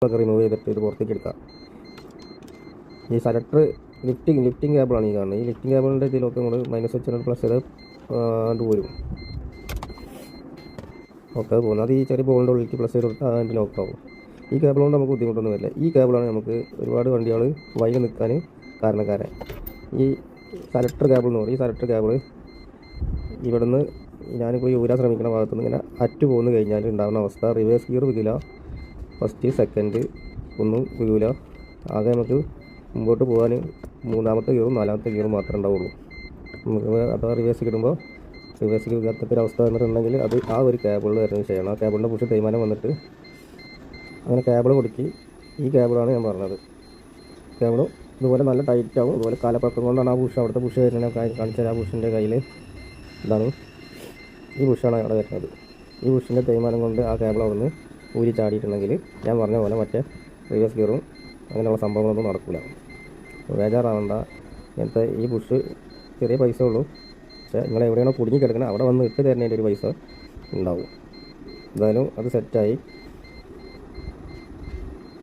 ഒക്കെ റിമൂവ് ചെയ്തിട്ട് ഇത് പുറത്തേക്ക് എടുക്കാം. ഈ സെലക്ടർ ലിഫ്റ്റിംഗ് കേബിളാണ് ഈ കാണുന്നത്. ഈ ലിഫ്റ്റിംഗ് കേബിളിൻ്റെ ഇതിലൊക്കെ നമ്മൾ മൈനസ് വെച്ചാൽ പ്ലസ് ചെയ്ത് പോരും. ഓക്കെ പോകുന്നത് അത് ഈ ചെറിയ ബോളിൻ്റെ ഉള്ളിലേക്ക് പ്ലസ് ചെയ്ത് കൊടുത്താൽ അതിൻ്റെ ലോക്കാവും. ഈ കേബിൾ കൊണ്ട് നമുക്ക് ബുദ്ധിമുട്ടൊന്നും വരില്ല. ഈ കേബിളാണ് നമുക്ക് ഒരുപാട് വണ്ടികൾ വൈകി നിൽക്കാൻ കാരണക്കാരൻ. ഈ സെലക്ടർ കേബിൾ എന്ന് പറയും. ഈ സെലക്ടർ കേബിൾ ഇവിടുന്ന് ഞാനിപ്പോൾ ഈ ഊരാൻ ശ്രമിക്കുന്ന ഭാഗത്തുനിന്ന് ഇങ്ങനെ അറ്റ് പോന്നു കഴിഞ്ഞാൽ ഉണ്ടാകുന്ന അവസ്ഥ, റിവേഴ്സ് ഗിയർ വിടില്ല, ഫസ്റ്റ് സെക്കൻഡ് ഒന്നും വിടില്ല. ആകെ നമുക്ക് മുമ്പോട്ട് പോകാൻ മൂന്നാമത്തെ ഗിയറും നാലാമത്തെ ഗിയറും മാത്രമേ ഉണ്ടാവുള്ളൂ. നമുക്ക് അഥവാ റിവേഴ്സ് കിടുമ്പോൾ റിവേഴ്സ് കിടത്തൊരു അവസ്ഥ വന്നിട്ടുണ്ടെങ്കിൽ അത് ആ ഒരു കേബിളിൽ വരുന്ന വിഷയമാണ്. ആ കേബിളിൻ്റെ പുഷ് തേയ്മാനം വന്നിട്ട് അങ്ങനെ കേബിൾ കൊടുക്കി. ഈ കേബിളാണ് ഞാൻ പറഞ്ഞത്. കേബിളും ഇതുപോലെ നല്ല ടൈറ്റ് ആവും. അതുപോലെ കാലപ്പക്കം കൊണ്ടാണ് ആ പുഷ് അവിടുത്തെ പുഷ് വരുന്നത്. കാണിച്ചാൽ ആ പുഷിൻ്റെ കയ്യിൽ ഇതാണ്, ഈ പുഷാണ് അവിടെ വരുന്നത്. ഈ പുഷിൻ്റെ തേയ്മാനം കൊണ്ട് ആ കേബിൾ അവിടെ നിന്ന് ഊരി ചാടിയിട്ടുണ്ടെങ്കിൽ ഞാൻ പറഞ്ഞ പോലെ മറ്റേ റിവേഴ്സ് ഗിയറും അങ്ങനെയുള്ള സംഭവങ്ങളൊന്നും നടക്കില്ല. ബേജാറാവണ്ട. ഇങ്ങനത്തെ ഈ പുഷ് ചെറിയ പൈസ ഉള്ളൂ. പക്ഷേ നിങ്ങൾ എവിടെയാണോ കുടുങ്ങി കിടക്കുന്നത് അവിടെ വന്ന് ഇട്ട് തരുന്നതിൻ്റെ ഒരു പൈസ ഉണ്ടാവും. എന്തായാലും അത് സെറ്റായി.